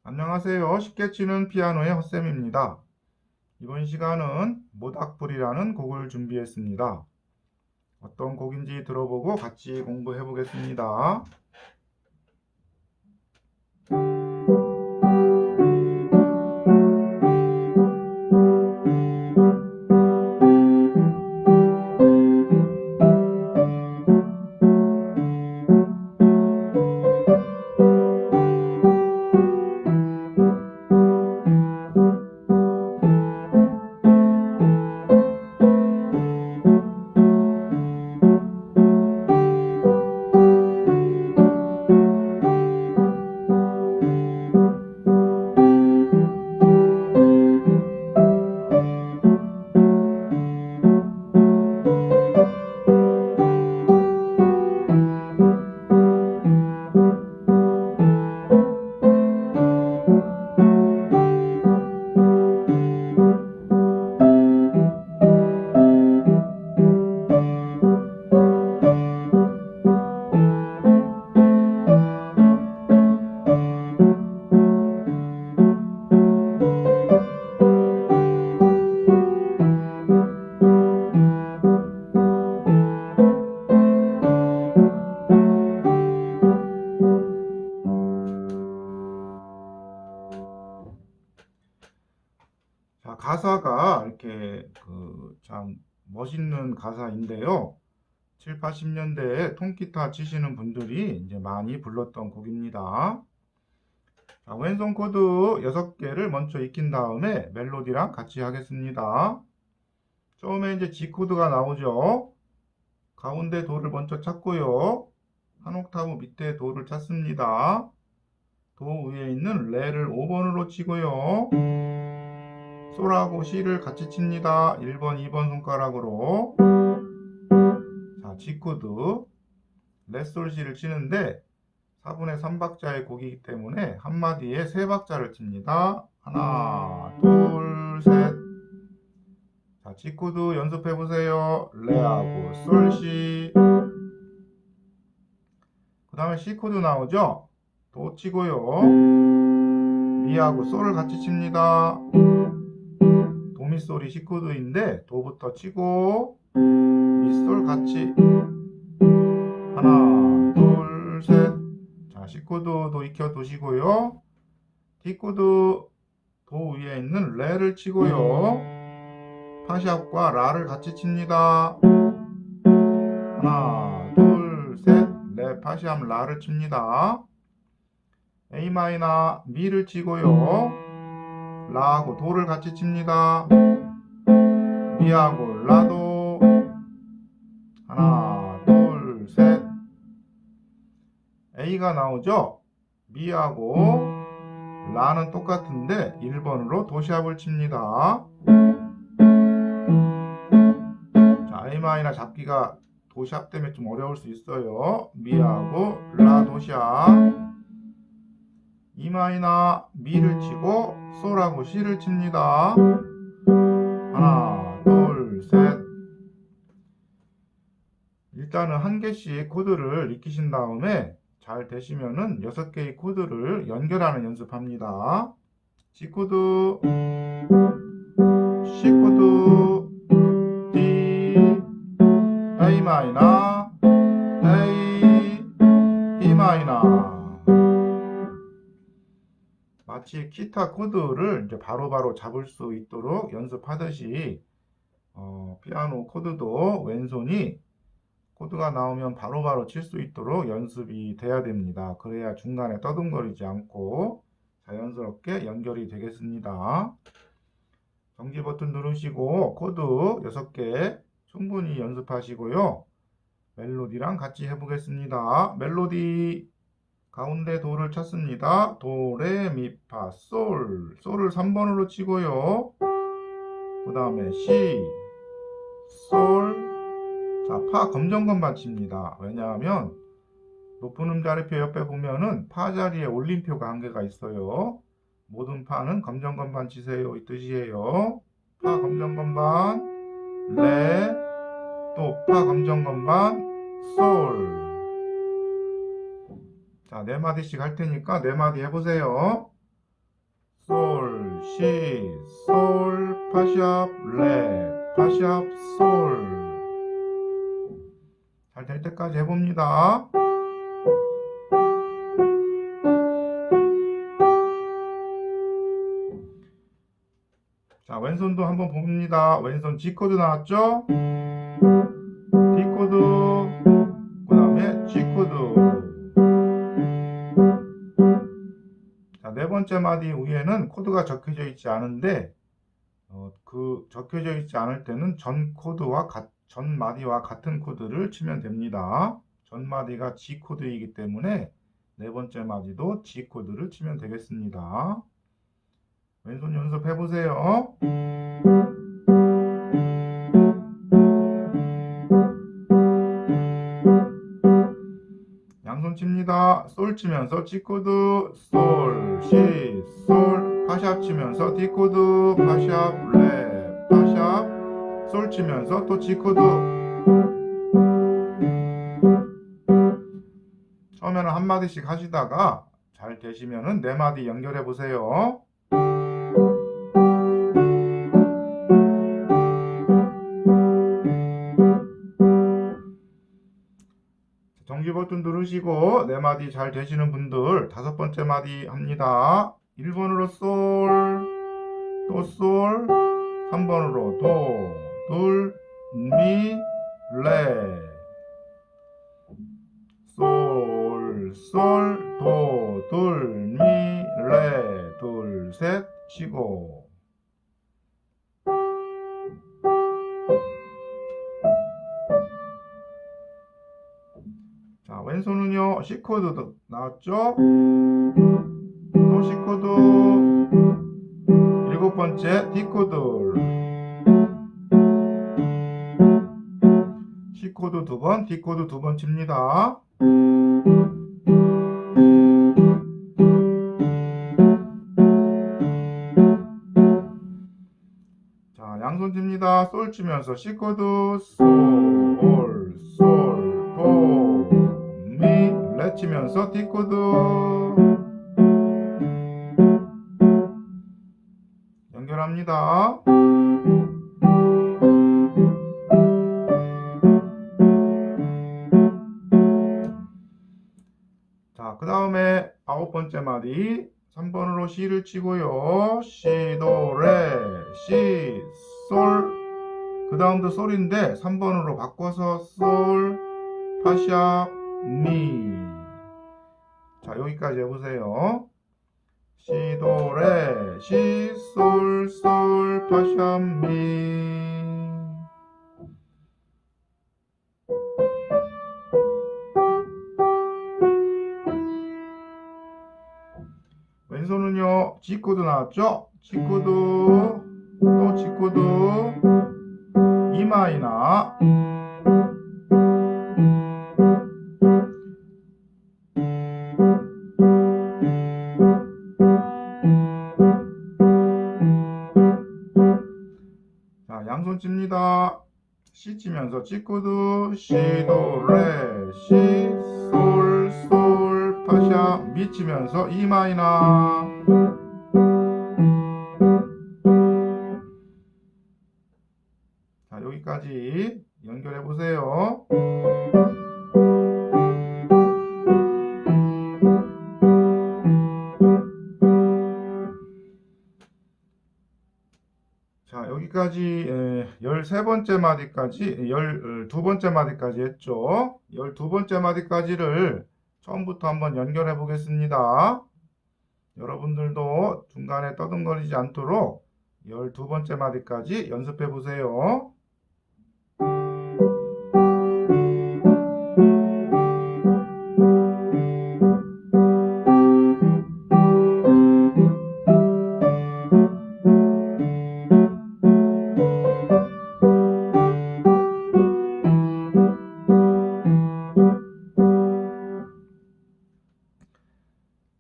안녕하세요. 쉽게 치는 피아노의 헛쌤입니다. 이번 시간은 모닥불이라는 곡을 준비했습니다. 어떤 곡인지 들어보고 같이 공부해 보겠습니다. 자, 가사가 이렇게 참 멋있는 가사인데요. 7, 80년대에 통기타 치시는 분들이 이제 많이 불렀던 곡입니다. 자, 왼손 코드 6개를 먼저 익힌 다음에 멜로디랑 같이 하겠습니다. 처음에 이제 G 코드가 나오죠. 가운데 도를 먼저 찾고요. 한 옥타브 밑에 도를 찾습니다. 도 위에 있는 레를 5번으로 치고요. 솔하고 C를 같이 칩니다. 1번, 2번 손가락으로. 자, G 코드 레, 솔, C를 치는데 4분의 3박자의 곡이기 때문에 한마디에 3박자를 칩니다. 하나, 둘, 셋. 자, G 코드 연습해 보세요. 레하고 솔, C. 그 다음에 C 코드 나오죠? 도 치고요. 미하고 솔을 같이 칩니다. 도미솔이 C 코드인데 도부터 치고 미솔 같이 하나, 둘, 셋. 자, C 코드도 익혀 두시고요. D 코드 도 위에 있는 레를 치고요. 파샵과 라를 같이 칩니다. 하나, 둘, 셋. 레, 파샵, 라를 칩니다. A 마이너 미를 치고요. 라하고 도를 같이 칩니다. 미하고 라도 하나, 둘, 셋. A가 나오죠? 미하고 라는 똑같은데 1번으로 도시압을 칩니다. 자, A 마이너 잡기가 도시압 때문에 좀 어려울 수 있어요. 미하고 라 도시압. E 마이너 미를 치고 솔하고 C를 칩니다. 하나, 둘, 셋. 일단은 한 개씩 코드를 익히신 다음에 잘 되시면은 6개의 코드를 연결하는 연습합니다. G 코드, C 코드, D, A 마이너, A, E 마이너. 마치 기타 코드를 이제 바로바로 잡을 수 있도록 연습하듯이 피아노 코드도 왼손이 코드가 나오면 바로바로 칠 수 있도록 연습이 돼야 됩니다. 그래야 중간에 떠듬거리지 않고 자연스럽게 연결이 되겠습니다. 정지 버튼 누르시고 코드 6개 충분히 연습하시고요. 멜로디랑 같이 해보겠습니다. 멜로디 가운데 도를 찾습니다. 도, 레, 미, 파, 솔. 솔을 3번으로 치고요. 그 다음에 C, 솔. 자, 파 검정건반 칩니다. 왜냐하면 높은 음자리표 옆에 보면은 파 자리에 올림표가 한 개가 있어요. 모든 파는 검정건반 치세요. 이 뜻이에요. 파 검정건반, 레, 또 파 검정건반, 솔. 자, 4마디씩 할 테니까 4마디 해보세요. 시, 솔, 파샵, 레, 파샵, 솔. 잘 될 때까지 해봅니다. 자, 왼손도 한번 봅니다. 왼손 G 코드 나왔죠? D 코드, 그 다음에 G 코드. 자, 네 번째 마디 위에는 코드가 적혀져 있지 않은데, 그 적혀져 있지 않을 때는 전 마디와 같은 코드를 치면 됩니다. 전 마디가 G 코드이기 때문에 네 번째 마디도 G 코드를 치면 되겠습니다. 왼손 연습해 보세요. 양손 칩니다. 솔 치면서 G 코드, 솔, 시, 솔, 파샵 치면서 D 코드, 파샵, 레, 파샵, 솔 치면서 또 G 코드. 처음에는 한 마디씩 하시다가 잘 되시면은 네 마디 연결해 보세요. 정지 버튼 누르시고 네 마디 잘 되시는 분들 다섯 번째 마디 합니다. 1번으로 솔, 또 솔, 3번으로 도, 둘, 미, 레, 솔, 솔, 도, 둘, 미, 레, 둘, 셋, 쉬고. 자, 왼손은요, C 코드 나왔죠? 또 C 코드, 일곱 번째 D 코드, C 코드 두 번, D 코드 두 번 칩니다. 자, 양손 칩니다. 솔 치면서 C 코드, 솔, 솔, 도, 미, 레 치면서 D 코드. 연결합니다. 자, 그 다음에 아홉 번째 마디 3번으로 C를 치고요. C, 도, 레, C, 솔. 그 다음도 솔인데 3번으로 바꿔서 솔, 파샵, 미. 자, 여기까지 해보세요. C, 도, 레, C, 솔, 솔, 파샵, 미. 왼손은요, G 코드 나왔죠? G 코드, 또 G 코드, E 마이너. 자, 양손 칩니다. C 치면서 G 코드, C, 도, 레, C, 솔, 솔, 파샤, 미 치면서 E 마이너. 자, 여기까지 연결해 보세요. 자, 여기까지 13번째 마디까지 12번째 마디까지 했죠. 12번째 마디까지를 처음부터 한번 연결해 보겠습니다. 여러분들도 중간에 떠듬거리지 않도록 12번째 마디까지 연습해 보세요.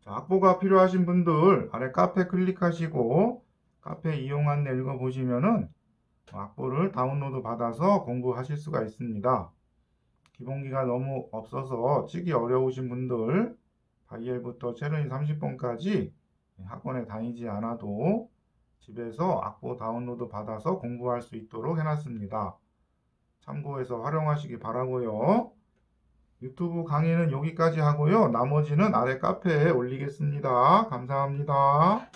자, 악보가 필요하신 분들 아래 카페 클릭하시고 카페 이용 안내 읽어보시면은 악보를 다운로드 받아서 공부하실 수가 있습니다. 기본기가 너무 없어서 치기 어려우신 분들 바이엘부터 체르니 30번까지 학원에 다니지 않아도 집에서 악보 다운로드 받아서 공부할 수 있도록 해놨습니다. 참고해서 활용하시기 바라고요. 유튜브 강의는 여기까지 하고요. 나머지는 아래 카페에 올리겠습니다. 감사합니다.